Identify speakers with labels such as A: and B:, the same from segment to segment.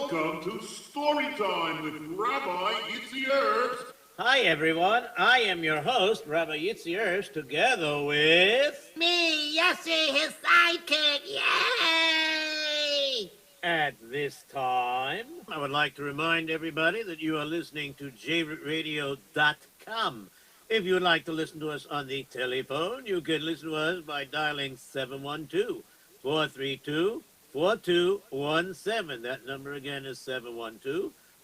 A: Welcome to Story Time with Rabbi Yitzi Herbst.
B: Hi, everyone. I am your host, Rabbi Yitzi Herbst, together with...
C: Me, Yossi, his sidekick. Yay!
B: At this time, I would like to remind everybody that you are listening to jrootradio.com. If you would like to listen to us on the telephone, you can listen to us by dialing 712-432-4217. That number again is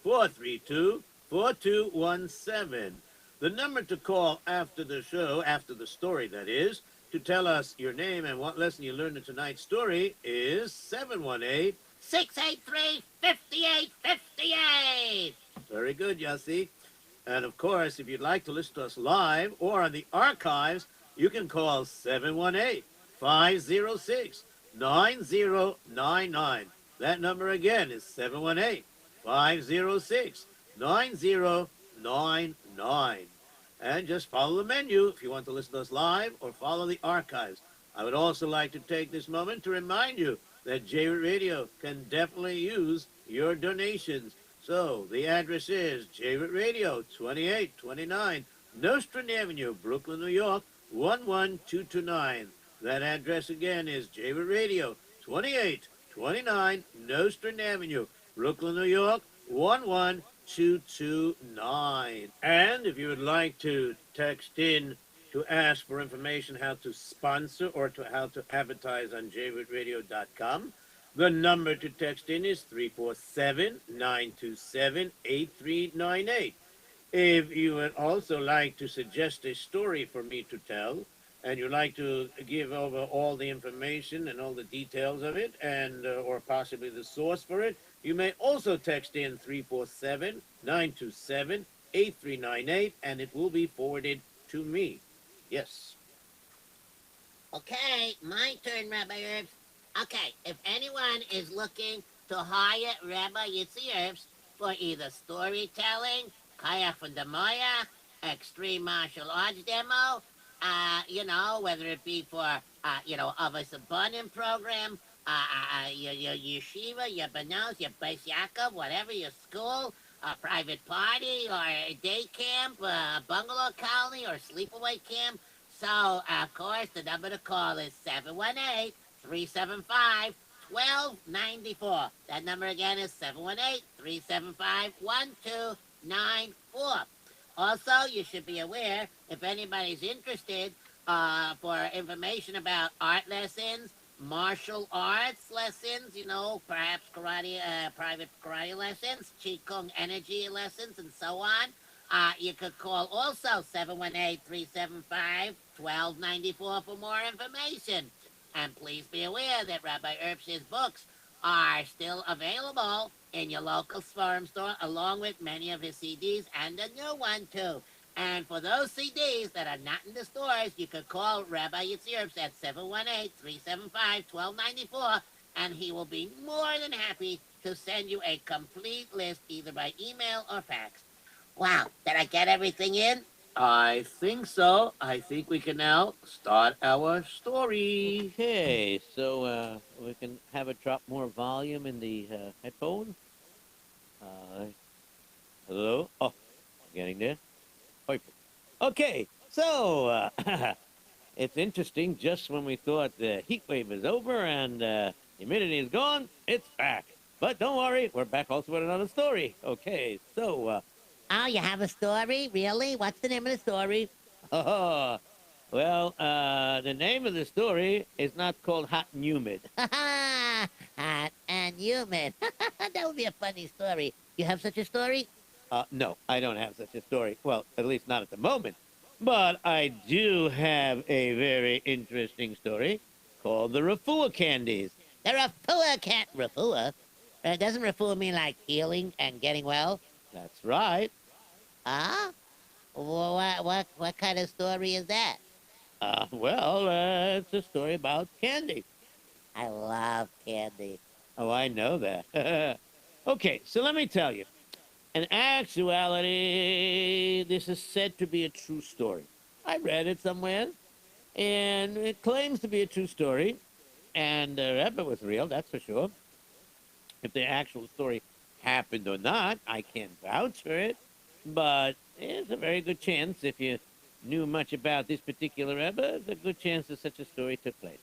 B: 712-432-4217. The number to call after the show, after the story that is, to tell us your name and what lesson you learned in tonight's story is 718
C: 683-5858.
B: Very good, Yossi. And of course, if you'd like to listen to us live or on the archives, you can call 718-506-9099. That number again is 718-506-9099. And just follow the menu if you want to listen to us live or follow the archives. I would also like to take this moment to remind you that J-Root Radio can definitely use your donations. So the address is J-Root Radio, 2829 Nostrand Avenue, Brooklyn, New York, 11229. That address again is J-Root Radio, 2829 Nostrand Avenue, Brooklyn, New York, 11229. And if you would like to text in to ask for information how to sponsor or how to advertise on jrootradio.com, the number to text in is 347-927-8398. If you would also like to suggest a story for me to tell, and you'd like to give over all the information and all the details of it, and or possibly the source for it, you may also text in 347-927-8398, and it will be forwarded to me. Yes.
C: Okay, my turn, Rabbi Herbst. Okay, if anyone is looking to hire Rabbi Yitzi Herbst for either storytelling, kayak from the Maya, extreme martial arts demo, whether it be for, of a Sabanim program, your yeshiva, your Benos, your Beis Yaakov, whatever, your school, a private party, or a day camp, a bungalow colony, or sleepaway camp. So, of course, the number to call is 718-375-1294. That number again is 718-375-1294. Also, you should be aware, if anybody's interested, for information about art lessons, martial arts lessons, perhaps karate, private karate lessons, Qigong energy lessons, and so on. You could call also 718-375-1294 for more information. And please be aware that Rabbi Herbst's books are still available in your local forum store, along with many of his CDs and a new one, too. And for those CDs that are not in the stores, you could call Rabbi Yitzi Herbst at 718-375-1294, and he will be more than happy to send you a complete list either by email or fax. Wow, did I get everything in?
B: I think so. I think we can now start our story.
D: Okay, so we can have it drop more volume in the headphone. Hello? Oh, getting there. Perfect. Okay, so it's interesting. Just when we thought the heat wave is over and humidity is gone, it's back. But don't worry, we're back also with another story. Okay, so...
C: Oh, you have a story? Really? What's the name of the story?
D: well, the name of the story is not called Hot and Humid.
C: Hot and humid. That would be a funny story. You have such a story?
D: No, I don't have such a story. Well, at least not at the moment. But I do have a very interesting story called the Refuah candies.
C: The Refuah can't... Refuah? Doesn't Refuah mean like healing and getting well?
D: That's right.
C: Huh? Well, what kind of story is that?
D: It's a story about candy.
C: I love candy.
D: Oh, I know that. Okay, so let me tell you. In actuality, this is said to be a true story. I read it somewhere, and it claims to be a true story. And the Rebbe was real, that's for sure. If the actual story happened or not, I can't vouch for it, but there's a very good chance if you knew much about this particular Rebbe, there's a good chance that such a story took place.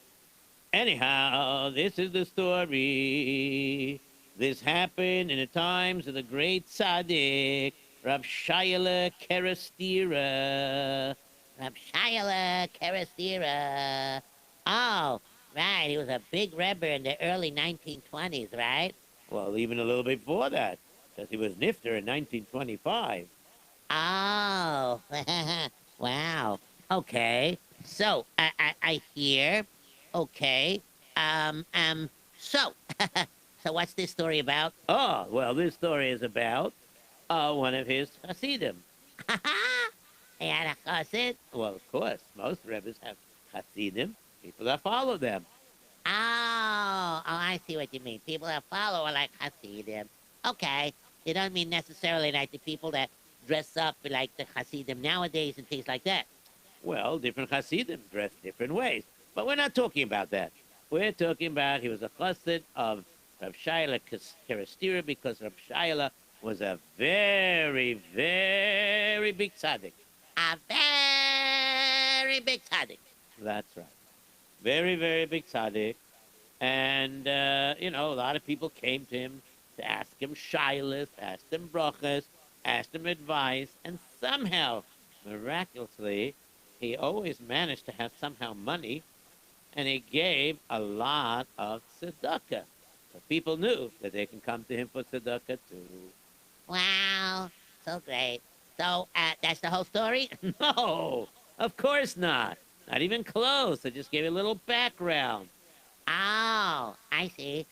D: Anyhow, this is the story. This happened in the times of the great tzaddik, Rav Shayla Kerastira.
C: Rab Shayla Karasira. Oh, right. He was a big rebbe in the early 1920s, right?
D: Well, even a little bit before that, because he was Nifter in 1925.
C: Oh, wow. Okay. So I hear. Okay. So, so what's this story about?
D: Oh, well, this story is about one of his Hasidim.
C: He had a chassid.
D: Well, of course, most Rebbes have Hasidim, people that follow them.
C: Oh, I see what you mean. People that follow are like Hasidim. Okay. You don't mean necessarily like the people that dress up like the Hasidim nowadays and things like that.
D: Well, different Hasidim dress different ways. But we're not talking about that. We're talking about he was a chassid of Rav Shayla Kerastira because Rav Shayla was a very, very big tzaddik.
C: A very big tzaddik.
D: That's right. Very, very big tzaddik. And, a lot of people came to him to ask him shaylas, ask him brachas, ask him advice, and somehow, miraculously, he always managed to have somehow money, and he gave a lot of tzedakah. So people knew that they can come to him for tzedakah too.
C: Wow. So great. So, that's the whole story?
D: No, of course not. Not even close. I just gave you a little background.
C: Oh, I see.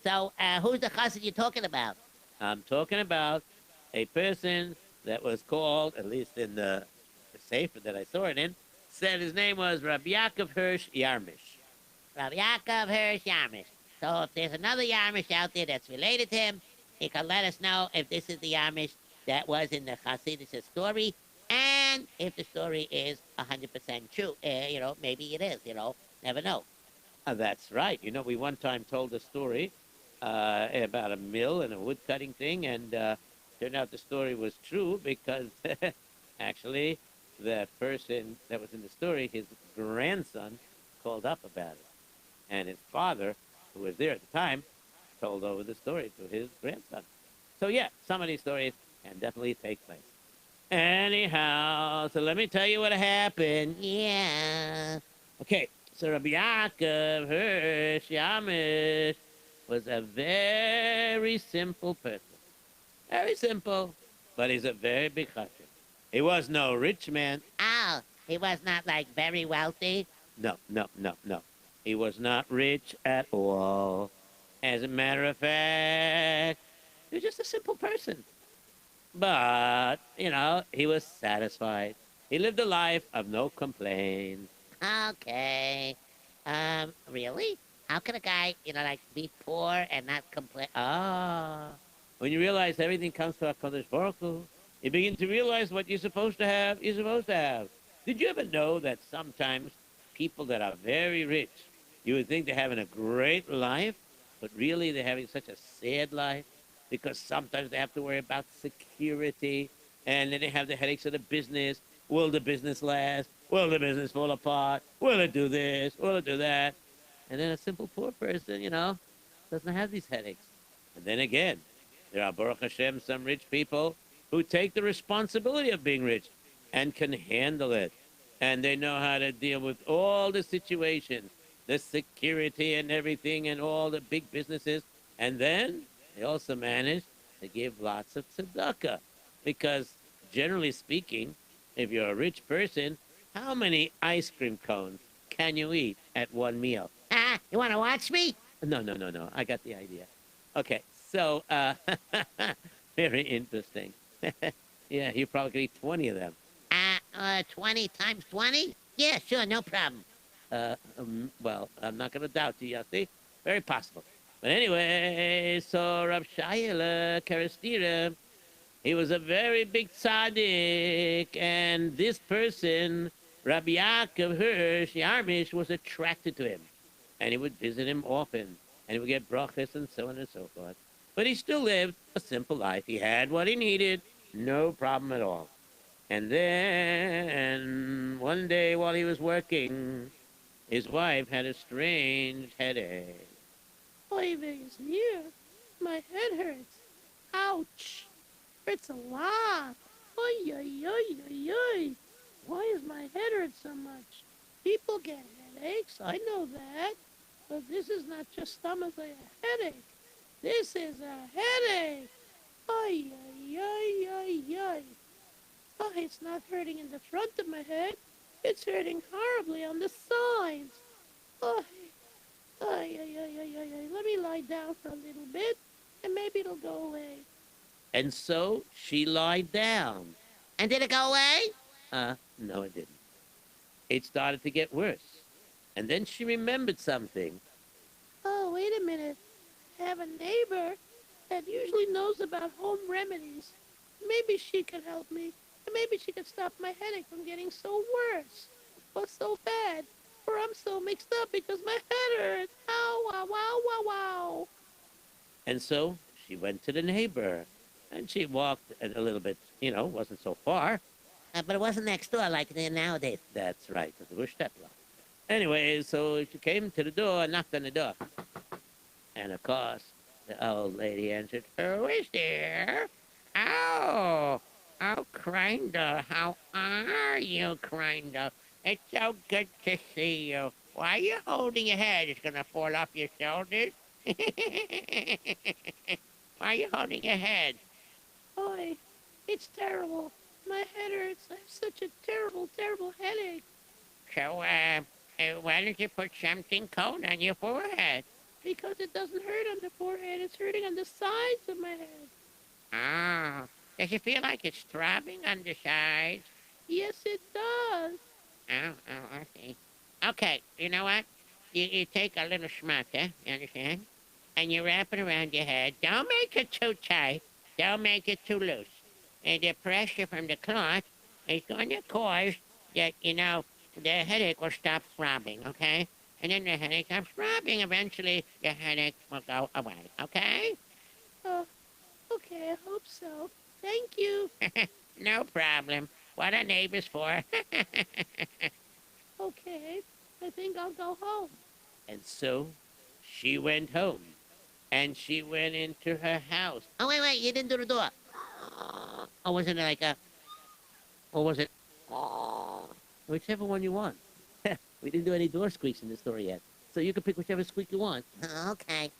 C: So, who's the chassid you're talking about?
D: I'm talking about a person that was called, at least in the sefer that I saw it in, said his name was Rabbi Yaakov Hirsch Yarmish.
C: Rabbi Yaakov Hirsch Yarmish. So if there's another Yarmish out there that's related to him, he can let us know if this is the Yarmish that was in the Hasidic story, and if the story is 100% true. Maybe it is, never know.
D: That's right. We one time told a story about a mill and a wood cutting thing, and turned out the story was true because actually the person that was in the story, his grandson, called up about it. And his father, who was there at the time, told over the story to his grandson. So yeah, some of these stories can definitely take place. Anyhow, so let me tell you what happened.
C: Yeah.
D: Okay, so Rabbi Yaakov Hirsch Yamish was a very simple person. Very simple, but he's a very big chassid. He was no rich man.
C: Oh, he was not like very wealthy.
D: No. He was not rich at all. As a matter of fact, he was just a simple person. But, he was satisfied. He lived a life of no complaints.
C: Okay. Really? How can a guy, be poor and not complain? Oh.
D: When you realize everything comes to HaKadosh Baruch Hu, you begin to realize what you're supposed to have, you're supposed to have. Did you ever know that sometimes people that are very rich, you would think they're having a great life, but really they're having such a sad life because sometimes they have to worry about security, and then they have the headaches of the business. Will the business last? Will the business fall apart? Will it do this? Will it do that? And then a simple poor person, doesn't have these headaches. And then again, there are, Baruch Hashem, some rich people who take the responsibility of being rich and can handle it. And they know how to deal with all the situations, the security and everything and all the big businesses. And then they also manage to give lots of tzedakah. Because generally speaking, if you're a rich person, how many ice cream cones can you eat at one meal?
C: You want to watch me?
D: No. I got the idea. Okay, so, very interesting. Yeah, you probably could eat 20 of them.
C: 20 times 20? Yeah, sure, no problem.
D: Well, I'm not going to doubt you, Yossi. Very possible. But anyway, so Rav Shayla Karastira, he was a very big tzaddik, and this person, Rabbi Yaakov Hirsch Yarmish, was attracted to him. And he would visit him often, and he would get brachas and so on and so forth. But he still lived a simple life. He had what he needed, no problem at all. And then one day while he was working, his wife had a strange headache.
E: Oy vey's here. My head hurts. Ouch. Hurts a lot. Oy, oy, oy, oy, oy. Why is my head hurt so much? People get headaches, I know that. But this is not just stomach ache, a headache. This is a headache. Oy, oy, oy, oy, oy. Oh, it's not hurting in the front of my head. It's hurting horribly on the sides. Oh, ay, ay, ay, ay, ay, ay. Let me lie down for a little bit, and maybe it'll go away.
D: And so she lied down.
C: And did it go away?
D: No, it didn't. It started to get worse. And then she remembered something.
E: Oh, wait a minute. I have a neighbor that usually knows about home remedies. Maybe she can help me. And maybe she can stop my headache from getting so worse or so bad. Or I'm so mixed up because my head hurts. Ow, wow, wow, wow, wow.
D: And so she went to the neighbor. And she walked a little bit, wasn't so far.
C: But it wasn't next door like it is nowadays.
D: That's right, because it was steplocked. Anyway, so she came to the door and knocked on the door. And of course, the old lady answered, "Who is there?" "Oh, Crinder, how are you, Crinder? It's so good to see you. Why are you holding your head? It's gonna fall off your shoulders." Why are you holding your head?
E: Boy, it's terrible. My head hurts. I have such a terrible, terrible headache.
D: So, why don't you put something cold on your forehead?
E: Because it doesn't hurt on the forehead. It's hurting on the sides of my head.
D: Ah, does it feel like it's throbbing on the sides?
E: Yes, it does.
D: I see. Okay, you know what? You take a little schmutter, you understand? And you wrap it around your head. Don't make it too tight. Don't make it too loose. And the pressure from the cloth is going to cause that, the headache will stop throbbing, okay? And then the headache stops throbbing. Eventually, the headache will go away, okay?
E: Oh, okay, I hope so. Thank you.
D: No problem. What are neighbors for?
E: Okay, I think I'll go home.
D: And so she went home. And she went into her house.
C: Oh, wait, you didn't do the door. Or was it like a...
D: Or was it? Whichever one you want. We didn't do any door squeaks in the story yet. So you can pick whichever squeak you want.
C: Okay.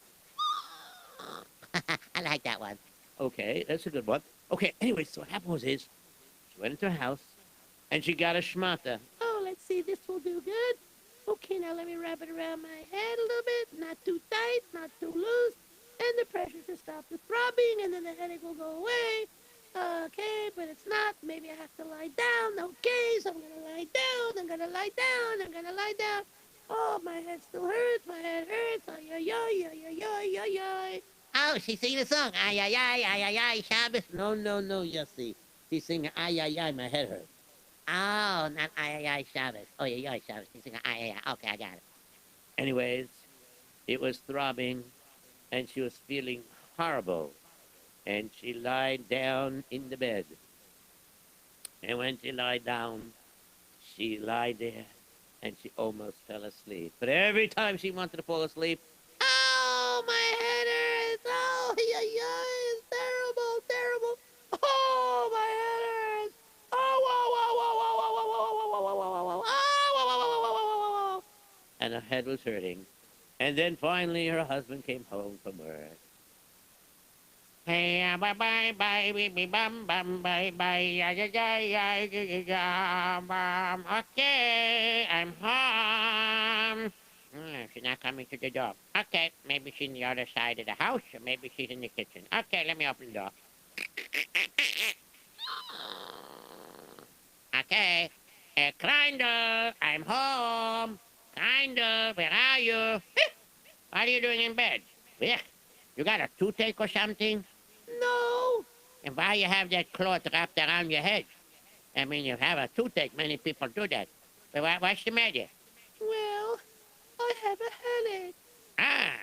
C: I like that one.
D: Okay, that's a good one. Okay, anyway, so what happened was she went into her house, and she got a schmata.
E: Oh, let's see, this will do good. Okay, now let me wrap it around my head a little bit. Not too tight, not too loose. And the pressure to stop the throbbing, and then the headache will go away. Okay, but it's not. Maybe I have to lie down. Okay, so I'm gonna lie down. I'm gonna lie down. I'm gonna lie down. Oh, my head still hurts. My head hurts. Ay, ay, ay, ay, ay, ay, ay.
C: Oh, she's singing a song. Ay, ay, ay, ay, ay, ay, Shabbos.
D: No, Yitzi. She's singing, ay, ay, ay, my head hurts.
C: Oh, not ay, ay, ay, Shabbos. Oh, yeah, yeah, Shabbos. She's singing ay, ay, ay. Okay, I got it.
D: Anyways, it was throbbing, and she was feeling horrible. And she lied down in the bed. And when she lied down, she lied there, and she almost fell asleep. But every time she wanted to fall asleep,
E: Oh, my head hurts. Oh, ay, ay, ay. It's terrible, terrible. Oh, my head hurts. Oh, wow, wow, wow, wow, wow, wow, wow, wow, wow, wow, wow, wow. Oh, wow, wow, wow, wow, wow, wow, wow.
D: and her head was hurting. And then finally her husband came home from work. Hey, bye bye bye bye bum bum bye bye ya ya ya ya ya ya bum. Okay, I'm home. She's not coming to the door. Okay, maybe she's on the other side of the house, or maybe she's in the kitchen. Okay, let me open the door. Okay, Grinder, I'm home. Grinder, where are you? What are you doing in bed? Yeah, you got a toothache or something?
E: No.
D: And why you have that cloth wrapped around your head? I mean, you have a toothache. Many people do that. But what's the matter?
E: Well, I have a headache.
D: Ah,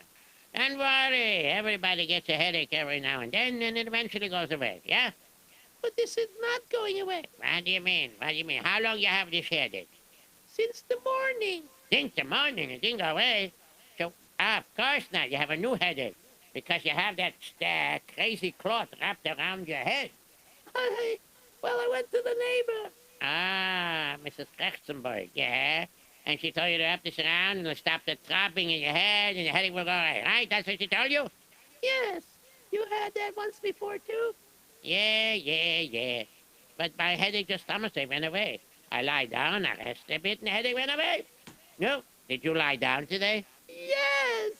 C: Don't worry. Everybody gets a headache every now and then, and it eventually goes away, yeah?
E: But this is not going away.
C: What do you mean? What do you mean? How long you have this headache?
E: Since the morning.
C: Since the morning, it didn't go away. So, of course not. You have a new headache. Because you have that crazy cloth wrapped around your head.
E: Well, I went to the neighbor.
C: Ah, Mrs. Krechtenberg, yeah. And she told you to wrap this around and it'll stop the throbbing in your head and your headache will go away, right? That's what she told you?
E: Yes. You had that once before, too?
C: Yeah. But my headache just almost went away. I lie down, I rest a bit, and the headache went away. No, did you lie down today?
E: Yes.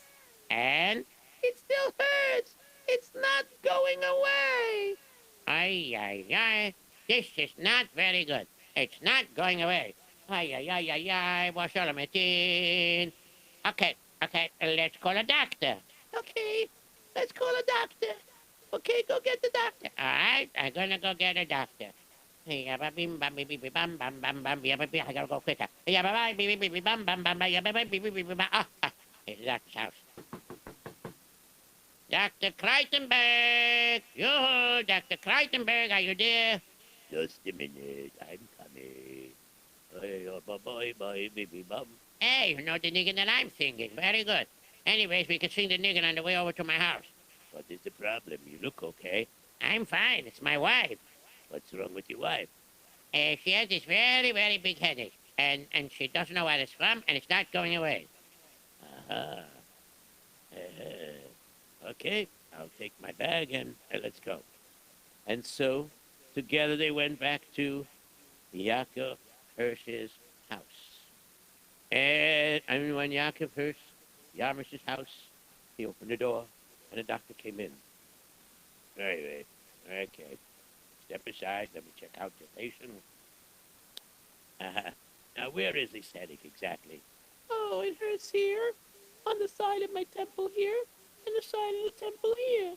C: And?
E: It still hurts. It's not going away.
C: Ay. This is not very good. It's not going away. Ay. What's all the Okay, let's call a doctor.
E: Okay, let's call a doctor. Okay, go get the doctor.
C: All right, I'm gonna go get a doctor. I gotta go quicker. It's the doctor's house. Dr. Kreitenberg! Yoo-hoo, Dr. Kreitenberg, are you there?
D: Just a minute, I'm coming. Bye.
C: Hey, you know the nigger that I'm singing. Very good. Anyways, we can sing the nigger on the way over to my house.
D: What is the problem? You look okay.
C: I'm fine. It's my wife.
D: What's wrong with your wife?
C: She has this very, very big headache. And she doesn't know what it's from, and it's not going away.
D: Uh-huh. Okay, I'll take my bag and let's go. And so, together they went back to Yaakov Hirsch's house. And when Yaakov Hirsch, Yarmish's house, he opened the door, and the doctor came in. Right. Okay. Step aside, let me check out your patient. Now, where is this headache exactly?
E: Oh, it hurts here, on the side of my temple here, and the side of the temple here.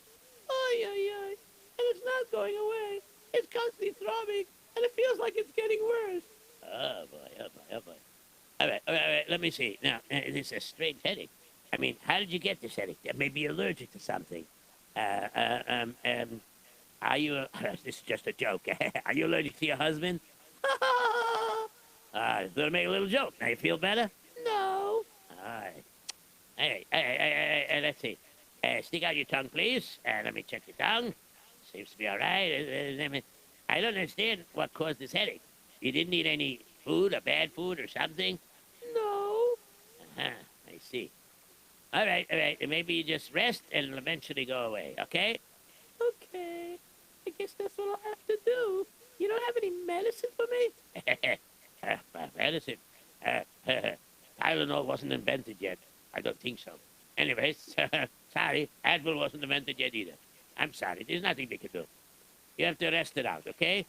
E: Ay. And it's not going away. It's constantly throbbing, and it feels like it's getting worse.
D: Oh, boy. All right, let me see. Now, this is a strange headache. I mean, how did you get this headache? You may be allergic to something. Are you, this is just a joke. Are you allergic to your husband? Thought I'd make a little joke. Now you feel better?
E: No.
D: All right. Hey, let's see. Stick out your tongue, please. Let me check your tongue. Seems to be all right. I don't understand what caused this headache. You didn't eat any food or bad food or something?
E: No.
D: Uh-huh, I see. All right. Maybe you just rest and it'll eventually go away, okay?
E: Okay. I guess that's what I'll have to do. You don't have any medicine for me?
D: Medicine? Tylenol wasn't invented yet. I don't think so. Anyways, sorry. Advil wasn't invented yet either. I'm sorry. There's nothing they can do. You have to rest it out, okay?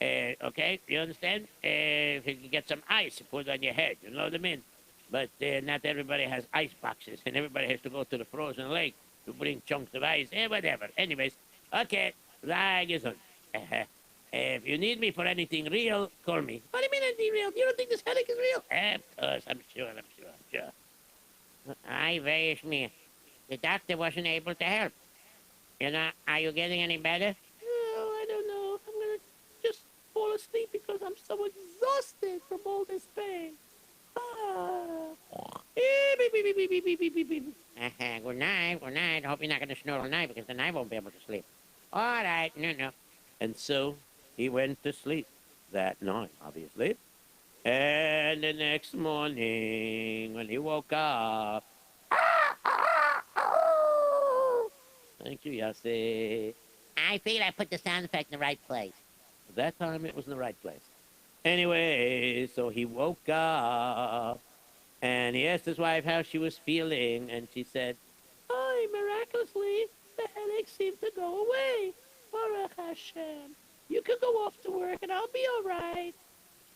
D: Okay? You understand? If you can get some ice, put it on your head. You know what I mean? But not everybody has ice boxes, and everybody has to go to the frozen lake to bring chunks of ice. Whatever. Anyways, okay. Lagesund. If you need me for anything real, call me.
E: What do you mean anything real? You don't think this headache is real?
D: Of course, I'm sure.
C: I wish me. The doctor wasn't able to help. You know, are you getting any better?
E: No, I don't know. I'm gonna just fall asleep because I'm so exhausted from all this pain.
C: Good night. I hope you're not going to snore all night because then I won't be able to sleep. All right, no.
D: And so he went to sleep that night, obviously. And the next morning, when he woke up, thank you, Yossi.
C: I figured I put the sound effect in the right place.
D: That time it was in the right place. Anyway, so he woke up and he asked his wife how she was feeling, and she said,
E: Oh, miraculously, the headache seemed to go away. Baruch Hashem. You can go off to work and I'll be all right.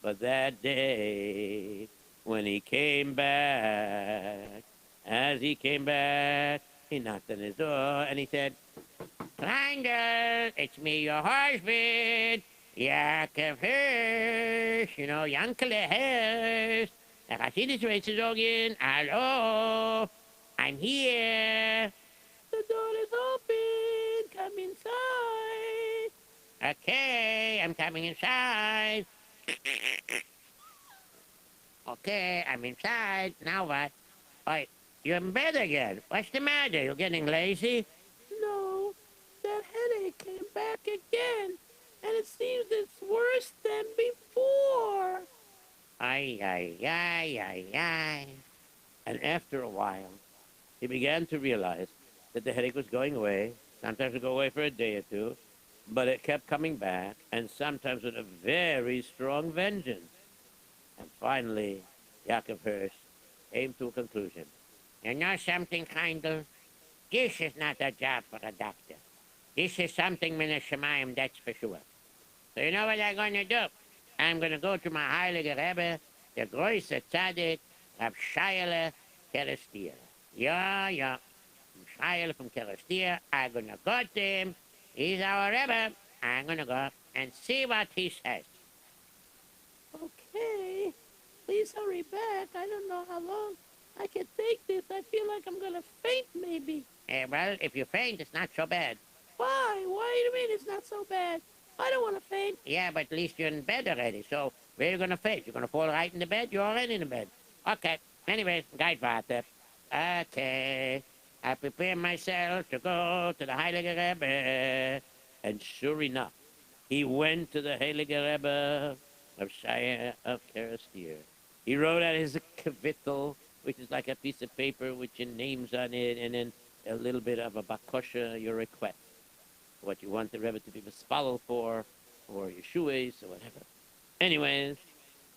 D: but that day, when he came back, as he came back, he knocked on his door and he said,
C: Kleingel, it's me, your husband. Yaakov Hirsch. You know, Yankele Hirsch. Hasidisch Weizenzogin. Hallo. I'm here.
E: The door is open. Come inside.
C: Okay, I'm coming inside. Okay, I'm inside. Now what? Why, you're in bed again. What's the matter? You're getting lazy?
E: No, that headache came back again, and it seems it's worse than before.
C: Ay, ay, ay, ay, ay.
D: And after a while, he began to realize that the headache was going away. Sometimes it would go away for a day or two, but it kept coming back, and sometimes with a very strong vengeance. And finally, Yaakov Hirsch came to a conclusion.
C: You know something, Heindel? This is not a job for a doctor. This is something min Shemayim, that's for sure. So you know what I'm going to do? I'm going to go to my Heilige Rebbe, the Große Tzaddik, Rab Shayele Kerestir. Yeah. Shayele from Kerestir. I'm going to go to him. He's our Rebbe. I'm going to go and see what he says.
E: Okay, please hurry back. I don't know how long I can take this. I feel like I'm gonna faint, maybe.
C: Well, if you faint, it's not so bad.
E: Why? Why do you mean it's not so bad? I don't want to faint.
C: Yeah, but at least you're in bed already. So where are you going to faint? You're going to fall right in the bed? You're already in the bed. Okay. Anyways, Geitwarte. Okay. I prepare myself to go to the Heilige Rebbe.
D: And sure enough, he went to the Heilige Rebbe of Shaya of Kerestir. He wrote out his kvittel, which is like a piece of paper with your names on it, and then a little bit of a bakosha, your request, what you want the Rebbe to be mispalel for, or Yeshuas, or whatever. Anyways,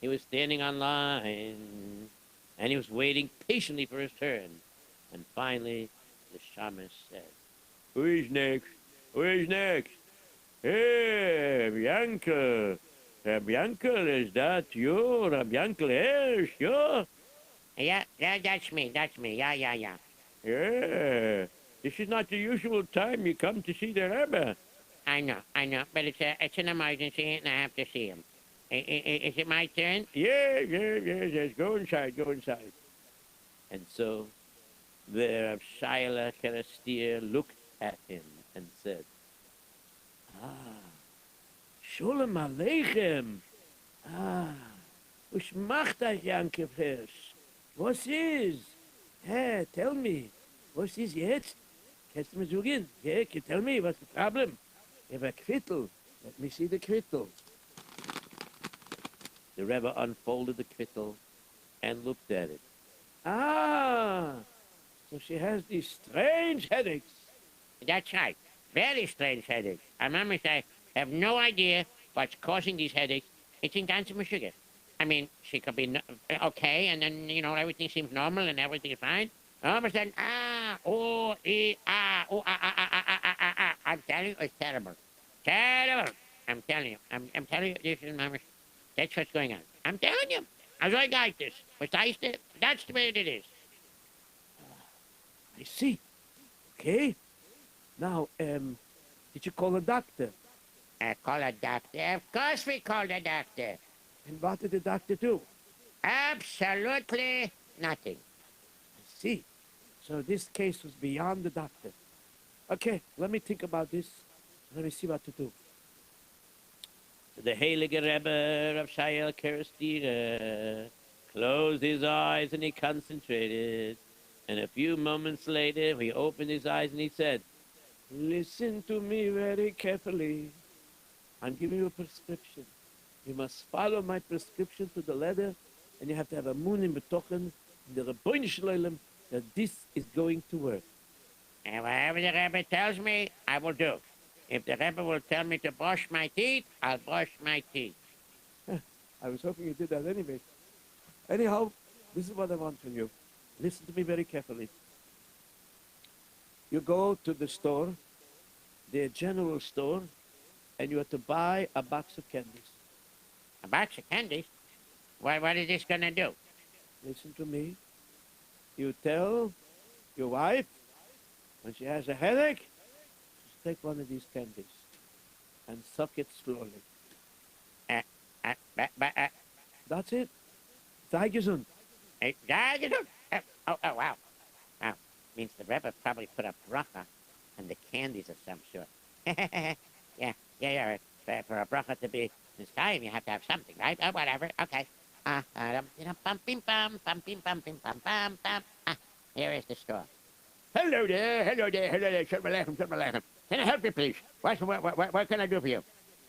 D: he was standing on line, and he was waiting patiently for his turn. And finally, the Shamash said, "Who is next? Who is next? Hey, Bianca. Bianca, is that you? Bianca Hirsch, you?
C: Yeah, that's me. That's me. Yeah.
D: Yeah. This is not the usual time you come to see the Rebbe.
C: I know. But it's an emergency, and I have to see him. Is it my turn?
D: Yes. Go inside, go inside." And so the Shaila Kerestir looked at him and said, "Ah, Sholem Aleichem. Ah, was macht euch, Yankov Hirsch? Was ist? Hey, tell me, was ist jetzt? Kannst du mir sagen? Yeah, can you tell me what's the problem? You have a kvittel. Let me see the kvittel." The Rebbe unfolded the kvittel and looked at it. Ah, so she has these strange headaches.
C: That's right. Very strange headaches. I remember I have no idea what's causing these headaches. It's in ganze sugar. I mean, she could be okay, and then, everything seems normal and everything is fine. All of a sudden, I'm telling you, it's terrible. Terrible. I'm telling you. I'm telling you, this is mama. That's what's going on. I'm telling you. I was like this. That's the way it is.
D: I see. Okay. Now, did you call a doctor?
C: Call a doctor? Of course we called a doctor.
D: And what did the doctor do?
C: Absolutely nothing.
D: I see. So this case was beyond the doctor. Okay, let me think about this. Let me see what to do. The Heilige Rebbe of Shayel Kerestir closed his eyes and he concentrated. And a few moments later, he opened his eyes and he said, "Listen to me very carefully. I'm giving you a prescription. You must follow my prescription to the letter, and you have to have a moon in betochen, in the Rebbeinu Shalom, that this is going to work."
C: And whatever the Rebbe tells me, I will do. If the Rebbe will tell me to brush my teeth, I'll brush my teeth.
D: I was hoping you did that anyway. Anyhow, this is what I want from you. Listen to me very carefully. You go to the store, the general store, and you have to buy a box of candies.
C: A box of candies? What is this going to do?
D: Listen to me. You tell your wife, when she has a headache, just take one of these candies and suck it slowly. That's it. Sei gesund.
C: Wow. Means the Rebbe probably put a bracha on the candies of some sort. Yeah. For a bracha to be this time, you have to have something, right? Oh, whatever. Okay. Bum, bim, bum, bim, bum. Here is the straw. Hello there. Shalom alaikum. Can I help you, please? What can I do for you?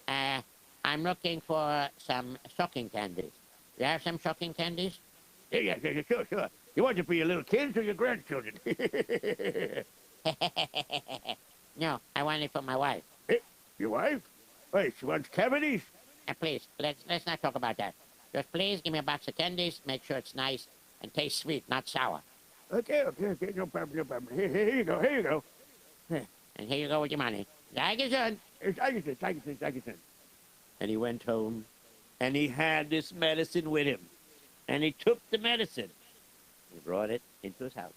C: I'm looking for some shocking candies. You have some shocking candies? Yeah, sure. You want it for your little kids or your grandchildren? No, I want it for my wife. Your wife? Wait, she wants cavities? Please, let's not talk about that. Just please give me a box of candies. Make sure it's nice and tastes sweet, not sour. Okay. No problem. Here you go. And here you go with your money. Dankeschön. Dankeschön.
B: And he went home, and he had this medicine with him. And he took the medicine. He brought it into his house.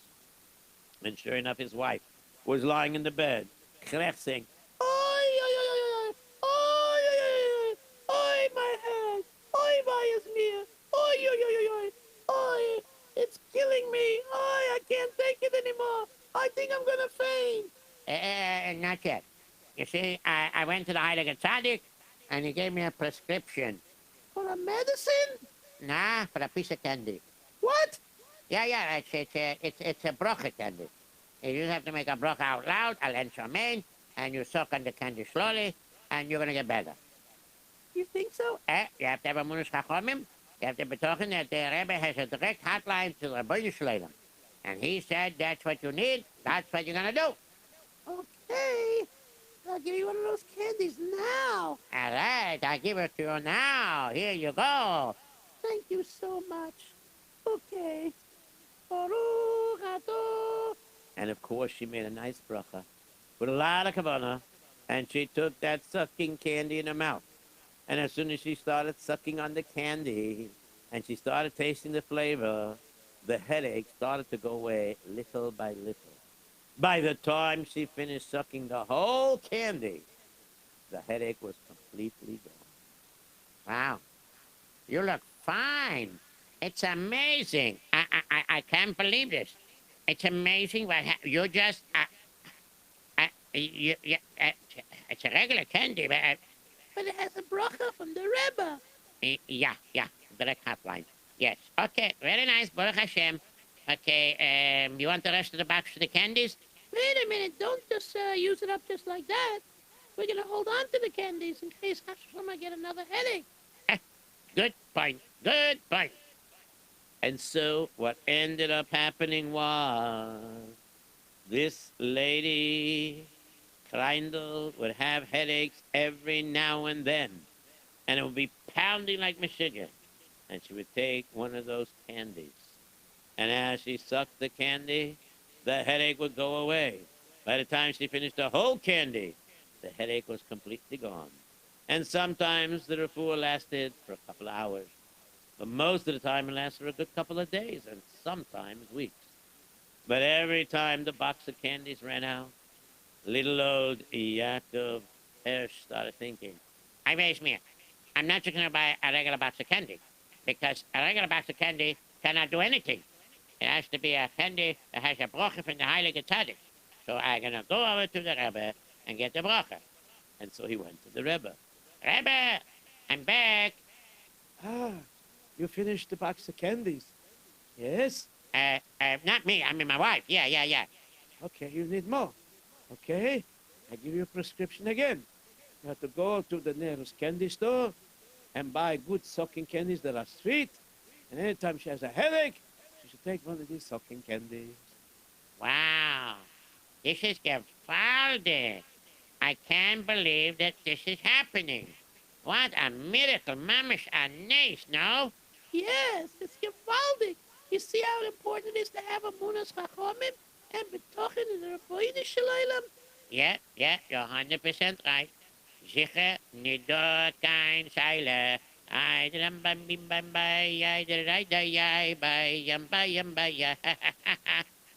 B: And sure enough, his wife was lying in the bed, saying,
E: Oi, my head. Oi, vayas mia. Oi. It's killing me. Oi, I can't take it anymore. I think I'm gonna faint.
C: Not yet. You see, I went to the Heilige Tzaddik, and he gave me a prescription.
E: For a medicine?
C: Nah, for a piece of candy.
E: What?
C: Yeah, it's a bracha candy. You just have to make a bracha out loud, Alen Shomein, and you suck on the candy slowly, and you're gonna get better.
E: You think so?
C: You have to have a munus chachomim. You have to be talking that the Rebbe has a direct hotline to the Rebbeinu Shalom. And he said that's what you need, that's what you're gonna do.
E: Okay. I'll give you one of those candies now.
C: All right, I'll give it to you now. Here you go.
E: Thank you so much. Okay. Baruch Adon.
B: and of course she made a nice bracha with a lot of kavanah, and she took that sucking candy in her mouth. And as soon as she started sucking on the candy, and she started tasting the flavor, the headache started to go away little by little. By the time she finished sucking the whole candy, the headache was completely gone.
C: Wow. You look fine. It's amazing. I can't believe this. It's amazing what you just... it's a regular candy,
E: But it has a bracha from the Rebbe.
C: yeah, direct hotline. Yes. Okay, very nice. Baruch Hashem. Okay, you want the rest of the box of the candies?
E: Wait a minute. Don't just use it up just like that. We're going to hold on to the candies in case I get another headache.
C: Good point. Good point.
B: And so what ended up happening was this lady, Kleindl, would have headaches every now and then. And it would be pounding like Meshuggah. And she would take one of those candies. And as she sucked the candy, the headache would go away. By the time she finished the whole candy, the headache was completely gone. And sometimes the refuah lasted for a couple of hours. But most of the time it lasted for a good couple of days, and sometimes weeks. But every time the box of candies ran out, little old Yaakov Hirsch started thinking,
C: I raise me. I'm not just going to buy a regular box of candy, because a regular box of candy cannot do anything. It has to be a candy that has a bracha from the Heilige Tzaddik. So I'm going to go over to the Rebbe and get the bracha.
B: and so he went to the Rebbe.
C: Rebbe, I'm back.
B: Ah, you finished the box of candies. Yes?
C: Not me. I mean my wife. Yeah.
B: Okay, you need more. Okay, I give you a prescription again. You have to go to the nearest candy store and buy good sucking candies that are sweet. And anytime she has a headache, she should take one of these sucking candies.
C: Wow. This is gewaldig. I can't believe that this is happening. What a miracle. Mamish a nice, no?
E: Yes, it's gewaldig. You see how important it is to have a Munas Chachomim and betochen in the Rebbeinu Shalom?
C: Yeah, you're 100% right. Sicher, nido kein Seile. I drum bam bim bam bay, I did bay, yum bay.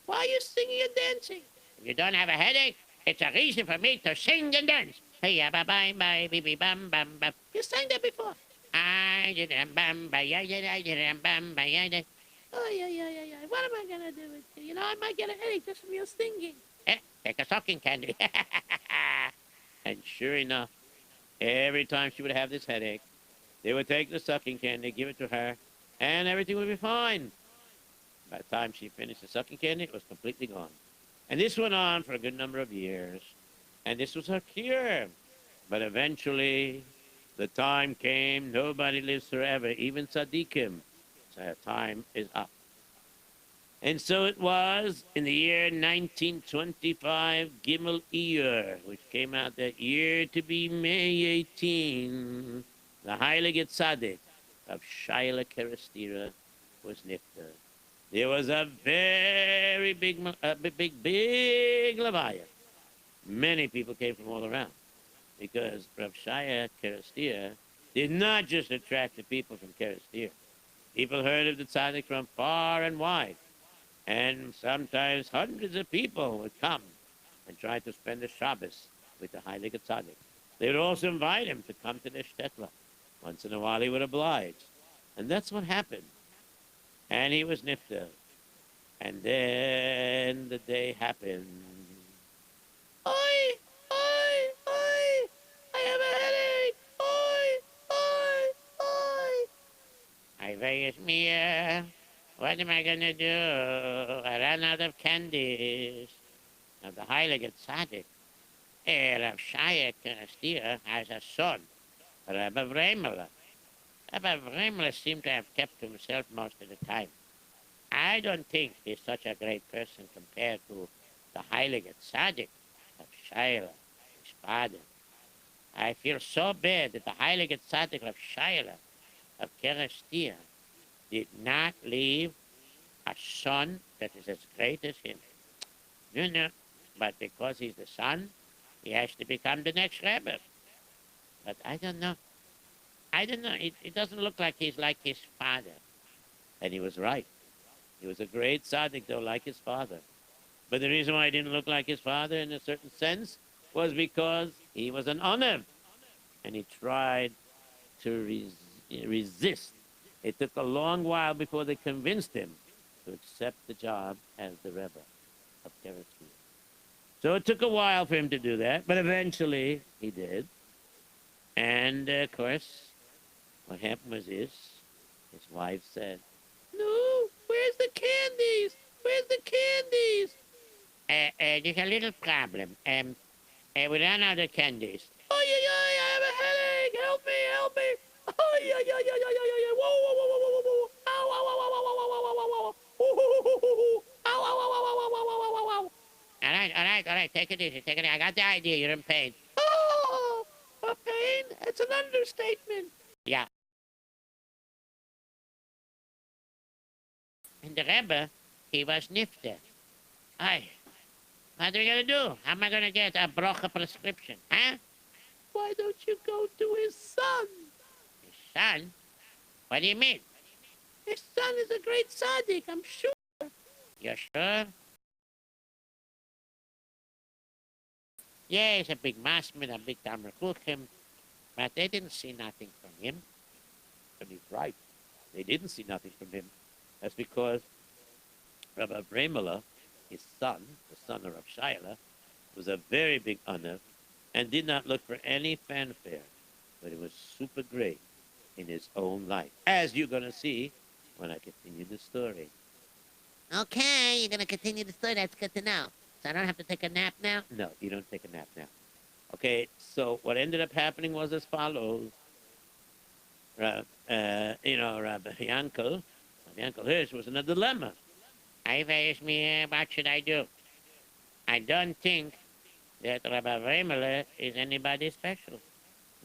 E: Why are you singing and dancing?
C: If you don't have a headache, it's a reason for me to sing and dance. Hey, ba bye bye, bibi bam bam bam.
E: You sang that before.
C: I did bam bay, I did bam bay, I did.
E: Oh, yeah, yeah, yeah, yeah. What am I going to do with you? You know, I might get a headache just from your singing.
D: Take a sucking candy. And sure enough, every time she would have this headache, they would take the sucking candy, give it to her, and everything would be fine. By the time she finished the sucking candy, it was completely gone. And this went on for a good number of years. And this was her cure. But eventually, the time came. Nobody lives forever, even tzaddikim. So her time is up. And so it was in the year 1925, Gimel Iyar, which came out that year to be May 18. The Heilige Tzaddik of Shaila Kerestira was nifter. There was a very big Leviathan. Many people came from all around because Rav Shaya Kerestira did not just attract the people from Kerestira. People heard of the tzaddik from far and wide, and sometimes hundreds of people would come and try to spend the Shabbos with the Heilige Tzaddik. They would also invite him to come to the shtetla. Once in a while he would oblige. And that's what happened. And he was nifter. And then the day happened.
E: Oi, oi, oi. I have a headache. Oi, oi, oi.
D: I vegas me. What am I gonna do? I ran out of candies. Now the Heilige Tzaddik, Rav Shaya Kerestira, has a son, Rabbi Vremela. Rabbi Vremela seemed to have kept to himself most of the time. I don't think he's such a great person compared to the Heilige Tzaddik of Shaila, his father. I feel so bad that the Heilige Tzaddik of Shaila, of Kerestira, did not leave a son that is as great as him. You know, but because he's the son, he has to become the next Rebbe. But I don't know. It doesn't look like he's like his father. And he was right. He was a great tzaddik, though, like his father. But the reason why he didn't look like his father in a certain sense was because he was an onev. And he tried to resist. It took a long while before they convinced him to accept the job as the Rebbe of Kerestria. So it took a while for him to do that, but eventually he did. And, of course, what happened was this. His wife said,
E: No, where's the candies? Where's the candies?
D: there's a little problem. We ran out of candies.
E: Oh, yeah, yeah, I have a headache. Help me, help me. Oh, yeah, yeah, yeah, yeah, yeah, yeah, yeah. Whoa, whoa, whoa, whoa, whoa, whoa. Ow, ow, ow, ow, ow, ow, ow, ow, ow. Ooh, hoo, hoo, hoo, hoo. Ow, ow, ow, ow, ow, ow, ow, ow, ow, ow.
D: All right. Take it easy, take it easy. I got the idea. You're in pain.
E: Oh, a pain? It's an understatement.
D: Yeah. And the Rebbe, he was nifter. Aye. What are we gonna do? How am I gonna get a brocha prescription, huh?
E: Why don't you go to his son?
D: His son? What do you mean?
E: His son is a great tzaddik, I'm sure.
D: You're sure? Yeah, he's a big masmid, a big Tamar Kuchim, but they didn't see nothing from him.
B: And he's right. They didn't see nothing from him. That's because Rabbi Bremela, his son, the son of Rav Shaila, was a very big honor and did not look for any fanfare, but he was super great in his own life, as you're going to see when I continue the story.
C: Okay, you're gonna continue the story. That's good to know. So I don't have to take a nap now?
B: No, you don't take a nap now. Okay, so what ended up happening was as follows. Rabbi Yankel Hirsch was in a dilemma.
D: I asked me, what should I do? I don't think that Rabbi Vremele is anybody special.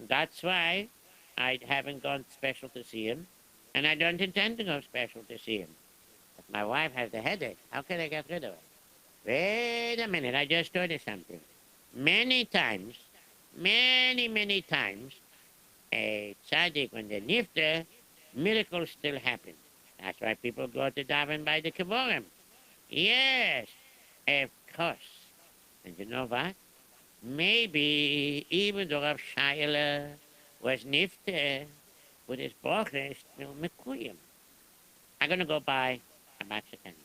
D: That's why I haven't gone special to see him, and I don't intend to go special to see him. If my wife has a headache, how can I get rid of it? Wait a minute, I just thought of something. Many times, many times, a tzaddik, when they're nifter, miracles still happen. That's why people go to daven by the Kavorim. Yes, of course. And you know what? Maybe even though Rav Shaila was nifter, with his brocha is still mekuyim. I'm gonna go by
C: box of candy.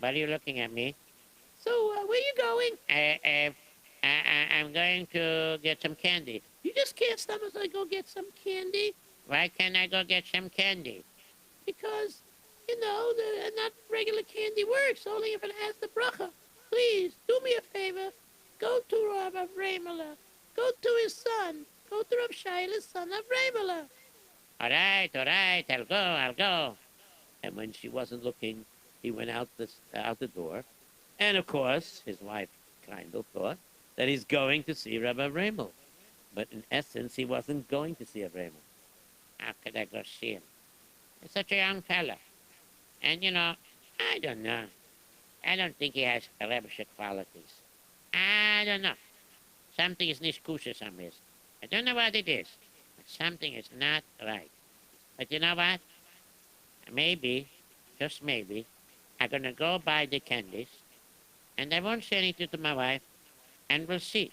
C: What are you looking at me?
E: So, where you going?
C: I'm going to get some candy.
E: You just can't stop us to go get some candy
C: Why can't I go get some candy?
E: because, not regular candy works, only if it has the bracha. Please, do me a favor. Go to Rabbi Remela. Go to his son. Go to Rav Shaila's son of Remela.
C: All right, I'll go.
D: And when she wasn't looking, he went out the door. And of course, his wife kind of thought that he's going to see Rabbi Ramel. But in essence, he wasn't going to see Ramel.
C: How could I go see him? He's such a young fella. And, I don't know. I don't think he has Rebbeishe qualities. I don't know. Something is nicht kosher somewhere. I don't know what it is, but something is not right. But you know what? Maybe, just maybe, I'm gonna go buy the candies, and I won't say anything to my wife, and we'll see.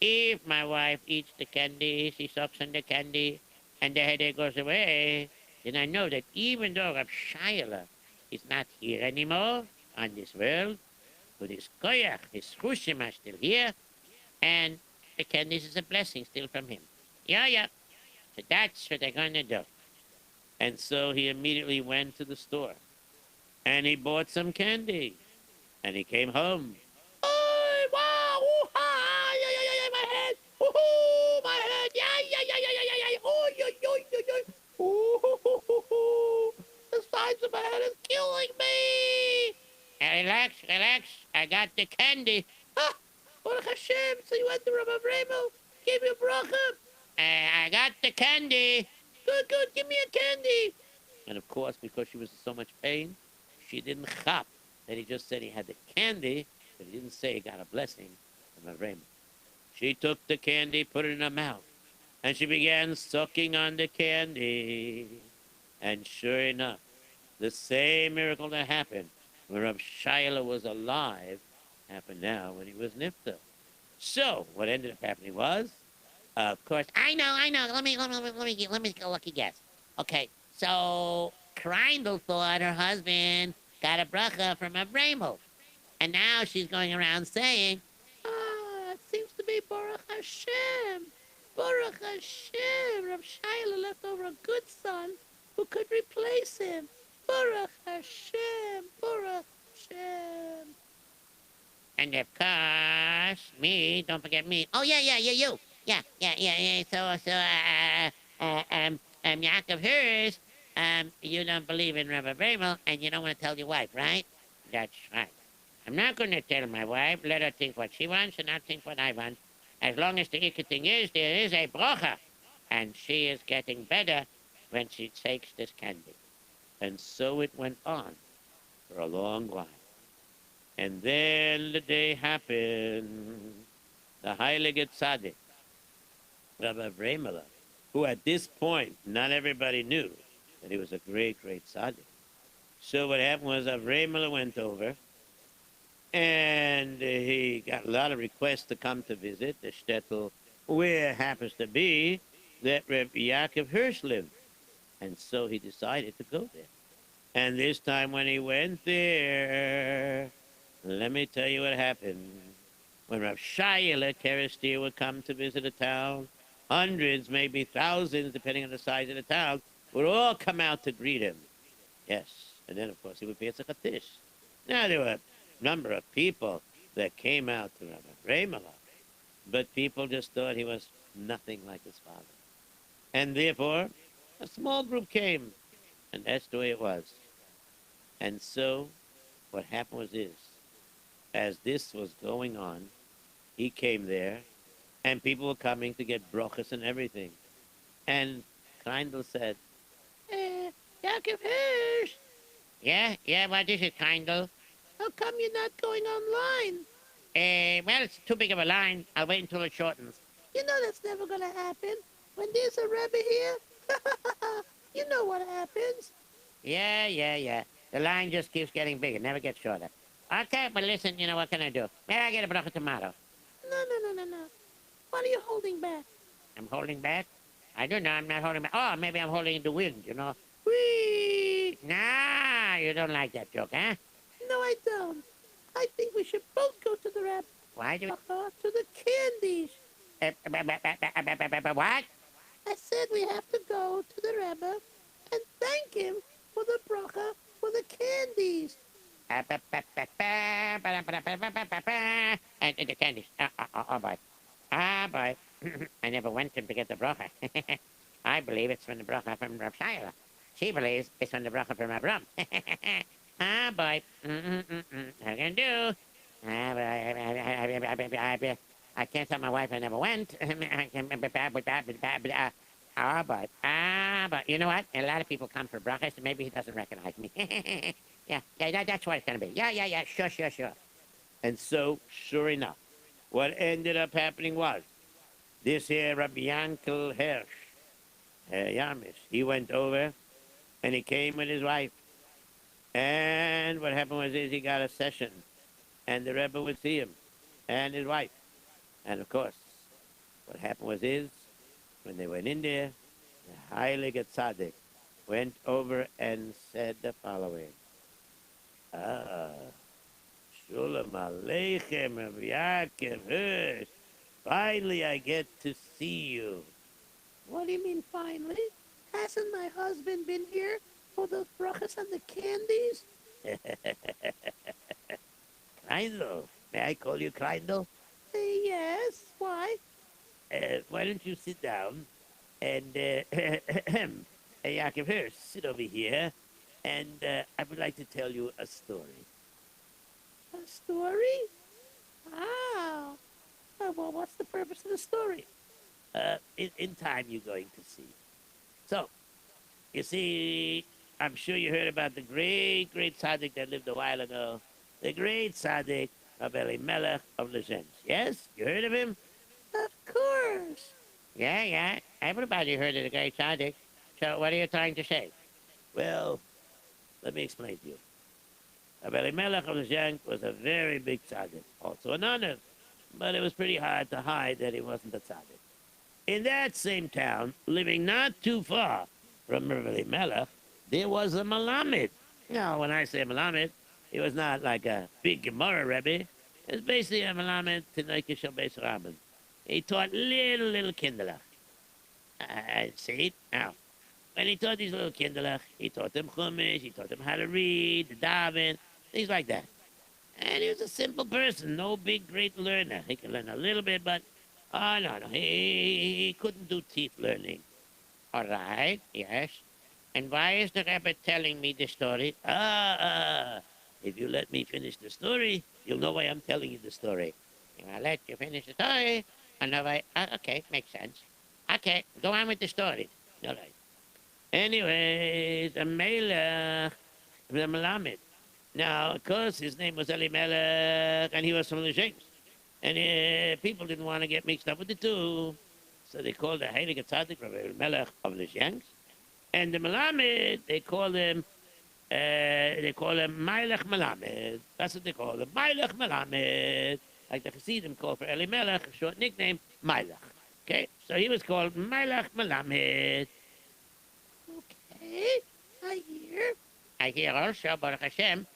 C: If my wife eats the candy, she sucks on the candy, and the headache goes away, then I know that even though Rav Shayla is not here anymore on this world, but his koyach, his chushim are still here, and the candies is a blessing still from him. Yeah. So that's what they're gonna do.
D: And so he immediately went to the store. And he bought some candy. And he came home.
E: Oh, wow! Ooh-ha! Yeah, my head! Ooh, my head! Yeah! Oh, Ooh, the size of my head is killing me!
C: Relax. I got the candy.
E: Ah! Baruch Hashem! So you went to Rabbi Bremo? Gave you a bracha?
C: I got the candy.
E: Good, give me a candy!
D: And of course, because she was in so much pain, she didn't chop that he just said he had the candy, but he didn't say he got a blessing from Avraham. She took the candy, put it in her mouth, and she began sucking on the candy. And sure enough, the same miracle that happened when Rav Shaila was alive happened now when he was nifta. So what ended up happening was, of course,
C: I know. Let me go lucky guess. Okay, so Kreindl thought her husband got a bracha from Abramo. And now she's going around saying,
E: Ah, it seems to be Baruch Hashem. Baruch Hashem. Rav Shaila left over a good son who could replace him. Baruch Hashem. Baruch Hashem.
C: and of course, me, don't forget me. Oh, yeah, you. Yeah. Yaakov Hirsch, you don't believe in Rabbi Bremel, and you don't want to tell your wife, right? That's right. I'm not going to tell my wife. Let her think what she wants and not think what I want. As long as the icky thing is, there is a brocha. And she is getting better when she takes this candy.
D: and so it went on for a long while. And then the day happened. The Heilige Tzaddik, Rabbi Vremela, who at this point, not everybody knew that he was a great tzaddik. So what happened was Vremela went over, and he got a lot of requests to come to visit the shtetl, where happens to be that Rabbi Yaakov Hirsch lived. And so he decided to go there. And this time when he went there, let me tell you what happened. When Rav Shayla Kerestir would come to visit a town, hundreds, maybe thousands, depending on the size of the town, would all come out to greet him. Yes, and then, of course, he would be at Tzachatish. Now, there were a number of people that came out to Rabbi Remela, but people just thought he was nothing like his father. And therefore, a small group came, and that's the way it was. And so, what happened was this. As this was going on, he came there, and people were coming to get brochus and everything. And Kreindl said,
E: Yaakov Hirsch,
C: Yeah, what is it, Kreindl?
E: how come you're not going online?
C: Well, it's too big of a line. I'll wait until it shortens.
E: You know that's never gonna happen. When there's a Rebbe here, you know what happens.
C: Yeah. The line just keeps getting bigger, never gets shorter. Okay, but listen, you know, what can I do? Maybe I get a bracha tomorrow.
E: No. What are you holding back?
C: I'm holding back? I don't know, I'm not holding back. Oh, maybe I'm holding the wind, you know.
E: Whee!
C: Nah, you don't like that joke, huh?
E: No, I don't. I think we should both go to the rabbi.
C: Why do you...
E: To the candies.
C: What?
E: I said we have to go to the rabbi and thank him for the bracha for the candies.
C: And the candies. Oh, boy. Ah, boy. I never went to him to get the bracha. I believe it's from the bracha from Rav Shayla. She believes it's from the bracha from Avram. Ah, boy. How can I do? Ah, but I can't tell my wife I never went. But you know what? A lot of people come for brachas, so maybe he doesn't recognize me. Yeah, that's what it's gonna be. Yeah, sure.
B: And so, sure enough, what ended up happening was this here Rabbi Yankel Hirsch, Yarmish, he went over and he came with his wife. And what happened was he got a session, and the Rebbe would see him and his wife. And of course, what happened was when they went in there, the Heilige Tzaddik went over and said the following. Shalom Aleichem, Rabbi Yaakov Hirsch. Finally, I get to see you.
E: What do you mean finally? Hasn't my husband been here for the brachas and the candies?
B: Kleindl. May I call you Kleindl?
E: Yes. Why?
B: Why don't you sit down and, Yaakov Hirsch, sit over here, and I would like to tell you a story.
E: A story? Wow. Well, what's the purpose of the story?
B: In time, you're going to see. So, you see, I'm sure you heard about the great tzaddik that lived a while ago. The great tzaddik of Elimelech of Lezhensk. Yes? You heard of him?
E: Of course.
C: Yeah. Everybody heard of the great tzaddik. So what are you trying to say?
B: Well, let me explain to you. Elimelech of Lezhensk was a very big tzaddik, also an honor, but it was pretty hard to hide that he wasn't a tzaddik. In that same town, living not too far from Elimelech, there was a Malamed. Now, when I say Malamed, he was not like a big Gemara Rebbe. It was basically a Malamed Tinoike Shel Beis Rabban. He taught little kinderlach. See? Now, when he taught these little kinderlach, he taught them Chumash, he taught them how to read, the daven, things like that. And he was a simple person, no big, great learner. He could learn a little bit, but, no, he couldn't do teeth learning.
C: All right, yes. And why is the Rebbe telling me the story?
B: If you let me finish the story, you'll know why I'm telling you the story.
C: I'll let you finish the story. I know why. Okay, makes sense. Okay, go on with the story.
B: All right. Anyways, a Melech, the Melamed. Now, of course, his name was Elimelech, and he was from Lezhensk. And people didn't want to get mixed up with the two. So they called the Heilige Tzaddik Rabbi Elimelech of Lezhensk. And the Melamed, they call him Melech Melamed. That's what they call him, Melech Melamed. Like the Hasidim call for Elimelech, a short nickname, Melech. Okay, so he was called Melech Melamed.
E: Okay, I hear.
C: I hear also, Baruch Hashem.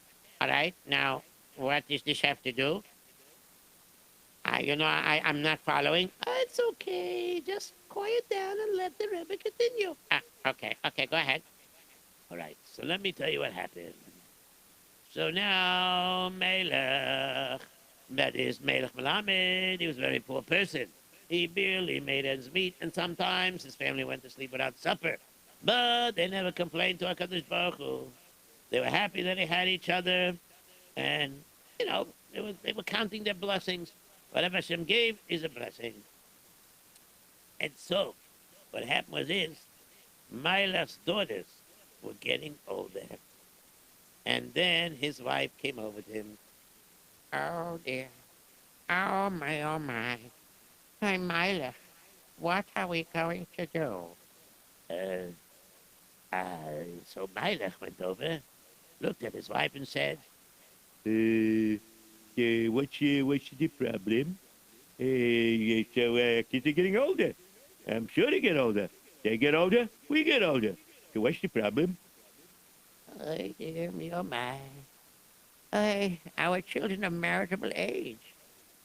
C: All right, now, what does this have to do? I'm not following.
E: It's okay. Just quiet down and let the Rebbe continue.
C: Okay, go ahead.
B: All right, so let me tell you what happened. So now, Melech, that is Melech Melamed, he was a very poor person. He barely made ends meet, and sometimes his family went to sleep without supper. But they never complained to HaKadosh Baruch Hu. They were happy that they had each other, and, they were counting their blessings. Whatever Hashem gave is a blessing. And so, what happened was Melech's daughters were getting older. And then his wife came over to him.
C: Oh, dear. Oh, my. Hey, Melech, what are we going to do?
B: So Melech went over, looked at his wife and said, what's the problem? Kids are getting older. I'm sure they get older. They get older, we get older. So what's the problem?
C: Oh, dear me, oh my. Our children are marriageable age,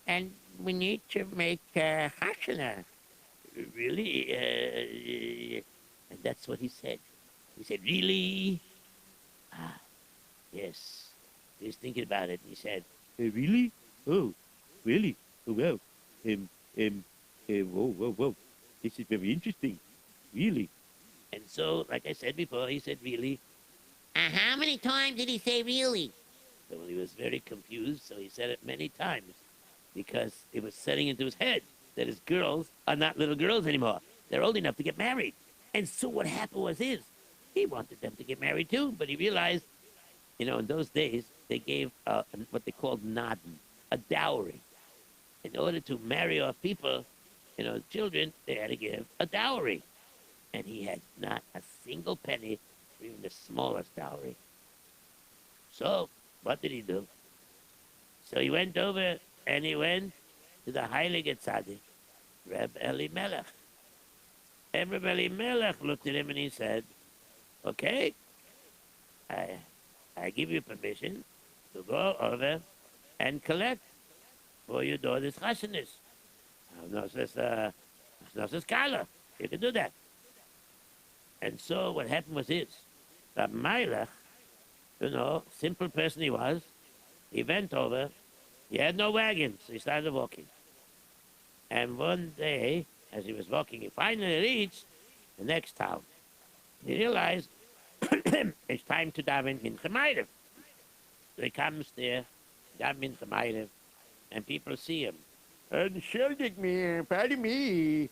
C: and we need to make Hashanah. Really? And that's what he said. He said, really? Ah, yes. He was thinking about it. He said,
D: Really? Oh, really? Oh, wow. Um, um, whoa, whoa, whoa. This is very interesting. Really?
C: and so, like I said before, he said, really? How many times did he say really? Well, he was very confused, so he said it many times because it was setting into his head that his girls are not little girls anymore. They're old enough to get married. And so what happened was he wanted them to get married too, but he realized, in those days, they gave what they called naden, a dowry. In order to marry off people, children, they had to give a dowry. And he had not a single penny for even the smallest dowry. So, what did he do? So he went over and he went to the Heilige Tzaddik, Reb Elimelech. And Reb Elimelech looked at him and he said, okay, I give you permission to go over and collect for your daughter's chassanis. No says Kala. You can do that. And so what happened was this. The Melech, simple person he was, he went over. He had no wagon, so he started walking. And one day, as he was walking, he finally reached the next town. He realized it's time to daven Mincha Ma'ariv. So he comes there, daven Mincha Ma'ariv, and people see him. Entschuldig me, pardon me.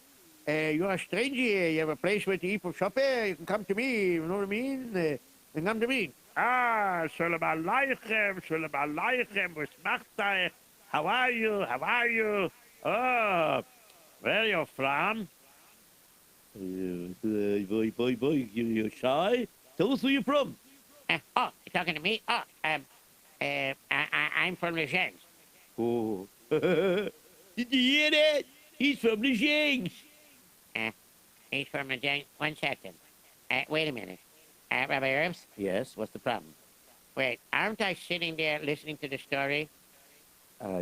C: You're a stranger here. You have a place where to eat for supper. You can come to me. You know what I mean? You can come to me. Shalom Aleichem, Shalom Aleichem. Was macht euch? How are you? How are you? Oh, where are you from?
D: Boy, you're shy? Tell us where you're from.
C: You're talking to me? I'm from the Shanks.
D: Oh. Did you hear that? He's from the Shanks.
C: He's from the Shanks. 1 second. Wait a minute. Rabbi Herbs?
D: Yes, what's the problem?
C: Wait, aren't I sitting there listening to the story?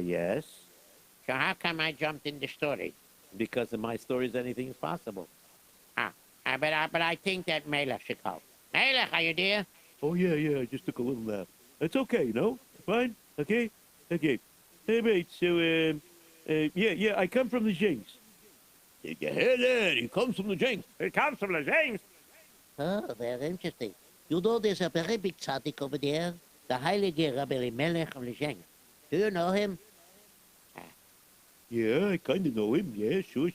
D: Yes.
C: So how come I jumped in the story?
D: Because in my stories, anything is possible.
C: But I think that Melech should call. Melech, are you there?
D: Oh, yeah, I just took a little nap. It's okay, no? Fine? Okay? Okay. Hey, mate, so, yeah, I come from the Shanks. Did you hear that? He comes from the Shanks.
C: He comes from the Shanks. Oh, very interesting. You know there's a very big tzaddik over there, the Heilige Rabbi Melech of the Shanks. Do you know him?
D: Yeah, I kind of know him. Yeah, sure.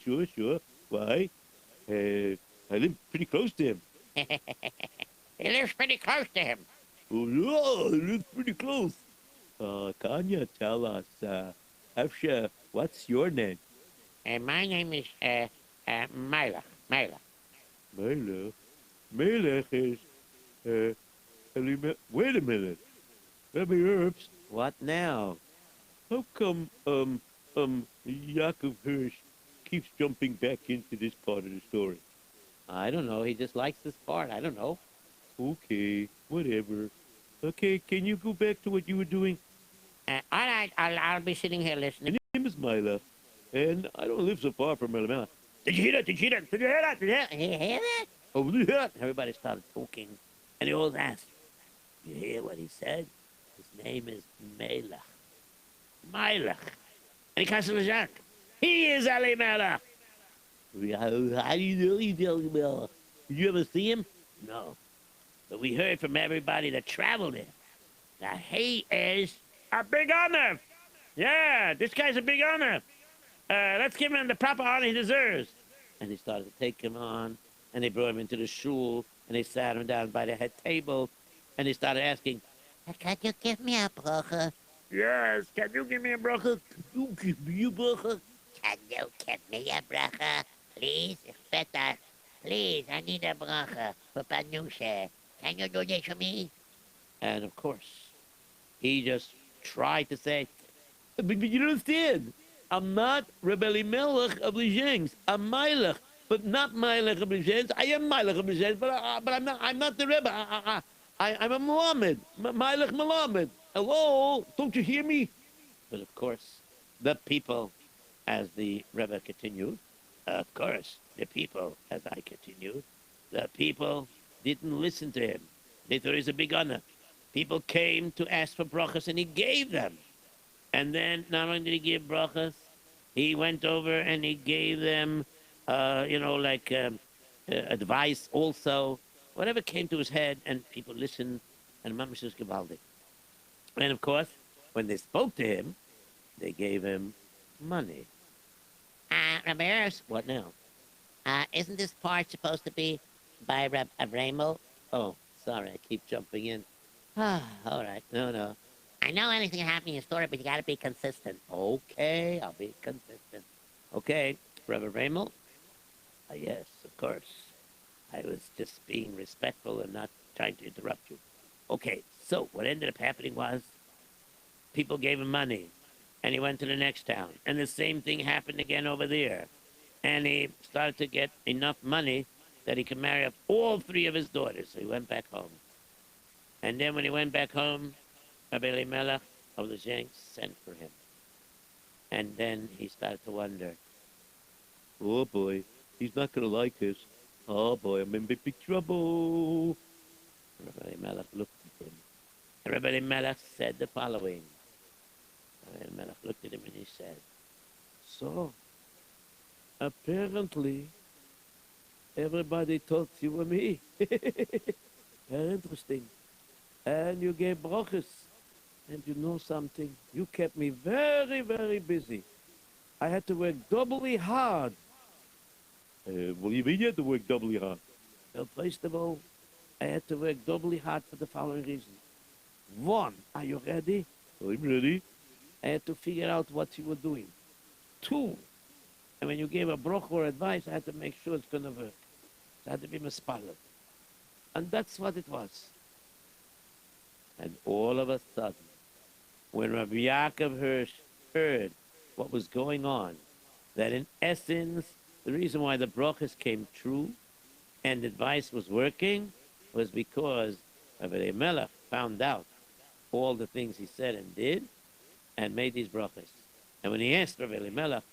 D: Why? I live pretty close to him.
C: He lives pretty close to him.
D: Oh, yeah, I live pretty close. Can you tell us, Afsha, what's your name?
C: My name is Melech.
D: Melech is, wait a minute. Rabbi Herbst,
B: What now?
D: how come, Yaakov Hirsch keeps jumping back into this part of the story?
B: I don't know. He just likes this part. I don't know.
D: Okay, whatever. Okay, can you go back to what you were doing?
C: All right, I'll be sitting here listening.
D: My name is Mila, and I don't live so far from Alabama.
C: Did you hear that? Did you hear that?
D: Oh, yeah.
C: Everybody started talking, and they all asked, you hear what he said? His name is Melech. And he comes from the Shank. He is Ali Melech. How do you know he's Ali Melech? Did you ever see him? No. But we heard from everybody that traveled there that he is a big honor. Yeah, this guy's a big honor. Let's give him the proper honor he deserves. And they started to take him on, and they brought him into the shul, and they sat him down by the head table, and they started asking, can you give me a bracha? Yes, can you give me a bracha? Can you give me a bracha? Can you give me a bracha? Please, Feta. Please, I need a bracha for Panusha. Can you do this for me? And of course, he just tried to say, but you don't understand. I'm not Rebbe Melech of the Shanks. I'm Melech, but not Melech of the Shanks. I am Melech of the Shanks, but I'm not the Rebbe.
D: I'm a Muhammad. Malach Muhammad. Hello? Don't you hear me? But of course, the people, as the Rebbe continued, of course, the people, as I continued, the people didn't listen to him. They thought he was a big honor. People came to ask for brachas, and he gave them. And then not only did he give brachas, he went over and he gave them, advice also. Whatever came to his head, and people listened, and Mamash was Givaldi. And of course, when they spoke to him, they gave him money.
C: Rabbi Ernst,
D: What now?
C: isn't this part supposed to be by Reb Avramo?
D: Oh, sorry, I keep jumping in. All right. No.
C: I know anything can happen in your story, but you gotta be consistent.
D: Okay, I'll be consistent. Okay, Reverend Ramel? Yes, of course. I was just being respectful and not trying to interrupt you. Okay, so what ended up happening was people gave him money, and he went to the next town, and the same thing happened again over there. And he started to get enough money that he could marry off all three of his daughters. So he went back home. And then when he went back home, Rabbi Elimelech of the Shanks sent for him. And then he started to wonder, oh boy, he's not going to like this. Oh boy, I'm in big trouble. Rabbi Elimelech looked at him. And Rabbi Elimelech said the following. Rabbi Elimelech looked at him and he said, so, apparently, everybody thought you were me. Very interesting. And you gave brachas. And you know something? You kept me very, very busy. I had to work doubly hard. What do you mean you had to work doubly hard? Well, first of all, I had to work doubly hard for the following reason. One, are you ready? I'm ready. I had to figure out what you were doing. Two, and when you gave a bracha or advice, I had to make sure it's going to work. So I had to be mispalad. And that's what it was. And all of a sudden, when Rabbi Yaakov Hirsch heard what was going on, that in essence, the reason why the brachas came true and advice was working was because Rabbi Elimelech found out all the things he said and did and made these brachas. And when he asked Rabbi Elimelech,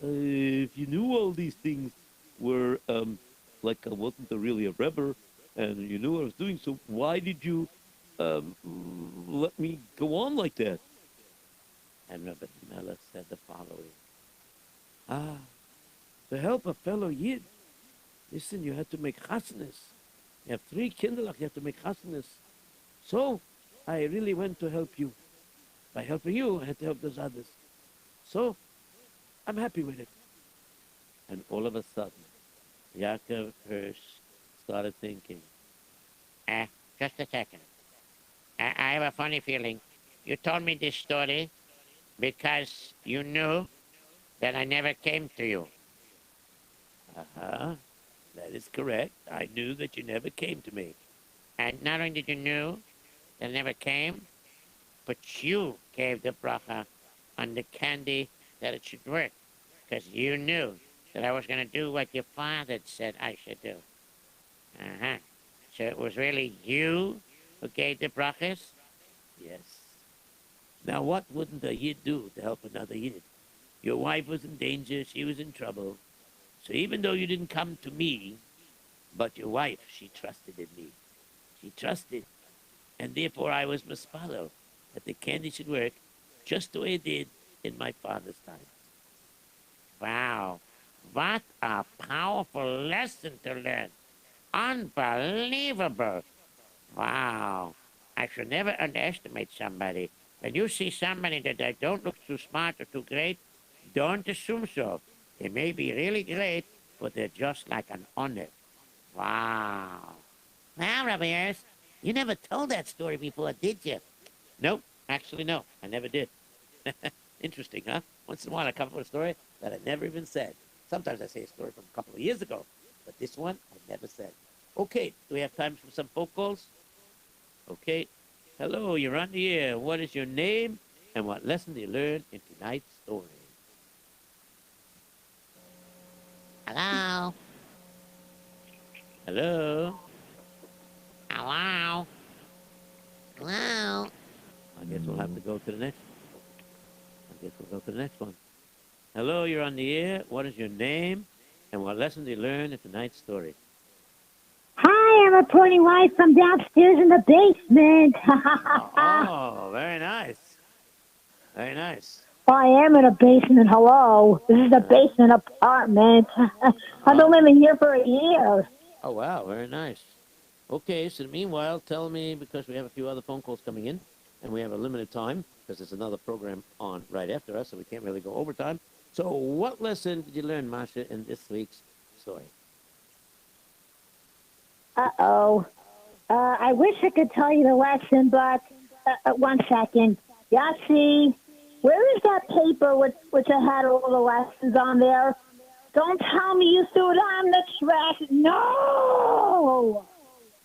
D: if you knew all these things were like I wasn't really a rebbe and you knew what I was doing, so why did you let me go on like that? And Rabbi Elimelech said the following. To help a fellow Yid, listen, you had to make chasnas. You have 3 kinderlach, you have to make chasnas. So, I really went to help you. By helping you, I had to help those others. So, I'm happy with it. And all of a sudden, Yaakov Hirsch started thinking,
C: Just a second. I have a funny feeling. You told me this story because you knew that I never came to you.
D: that is correct. I knew that you never came to me.
C: And not only did you know that I never came, but you gave the bracha on the candy that it should work. Because you knew that I was going to do what your father said I should do. So it was really you who gave the brachas?
D: Yes. Now, what wouldn't a Yid do to help another Yid? Your wife was in danger. She was in trouble. So even though you didn't come to me, but your wife, she trusted in me. She trusted. And therefore I was mispalo, that the candy should work just the way it did in my father's time.
C: Wow. What a powerful lesson to learn. Unbelievable. Wow. I should never underestimate somebody. When you see somebody that they don't look too smart or too great, don't assume so. They may be really great, but they're just like an onion. Wow. Now, Rabbi Ernst, you never told that story before, did you?
D: Nope, actually no, I never did. Interesting, huh? Once in a while I come up with a story that I never even said. Sometimes I say a story from a couple of years ago, but this one I never said. Okay, do we have time for some folk calls? Okay. Hello, you're on the air. What is your name and what lesson do you learn in tonight's story?
C: Hello?
D: Hello?
C: Hello?
D: we'll have to go to the next. I guess we'll go to the next one. Hello, you're on the air. What is your name? And what lesson did you learn in tonight's story?
F: Hi, I'm reporting live from downstairs in the basement.
D: Oh, very nice. Very nice.
F: I am in a basement. Hello. This is a basement apartment. I've been living here for a year.
D: Oh, wow, very nice. Okay, so meanwhile, tell me, because we have a few other phone calls coming in, and we have a limited time, because there's another program on right after us, so we can't really go overtime. So what lesson did you learn, Masha, in this week's story?
F: Uh-oh. I wish I could tell you the lesson, but 1 second. Yitzi, where is that paper which I had all the lessons on there? Don't tell me you threw it on the trash. No!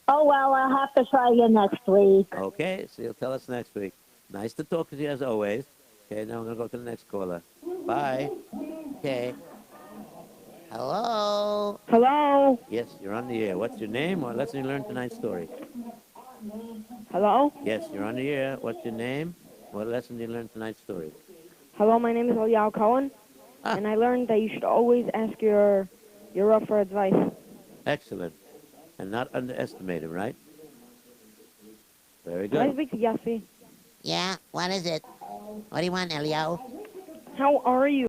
F: Oh, well, I'll have to try again next week.
D: Okay, so you'll tell us next week. Nice to talk to you as always. Okay, now I'm going to go to the next caller. Bye. Okay.
C: Hello?
F: Hello?
D: Yes, you're on the air. What's your name? What lesson you learned tonight's story?
G: Hello?
D: Yes, you're on the air. What's your name? What lesson did you learn tonight's story?
G: Hello, my name is Eliyahu Cohen, and I learned that you should always ask your Rav for advice.
D: Excellent. And not underestimate him, right? Very
G: Can I
D: good.
G: speak to Yossi?
C: Yeah, what is it? What do you want, Elio?
G: How are you?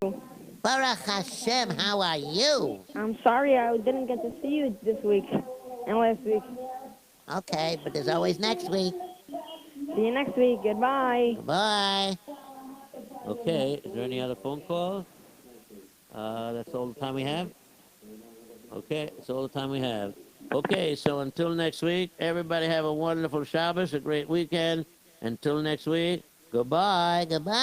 C: Baruch Hashem, how are you?
G: I'm sorry I didn't get to see you this week and last week.
C: Okay, but there's always next week.
G: See you next week. Goodbye.
C: Bye.
D: Okay, is there any other phone calls? That's all the time we have? Okay, that's all the time we have. Okay, so until next week, everybody have a wonderful Shabbos, a great weekend. Until next week, goodbye.
C: Goodbye.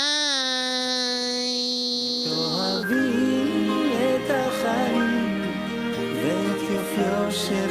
H: תאהבי את החיים ואת יופיו של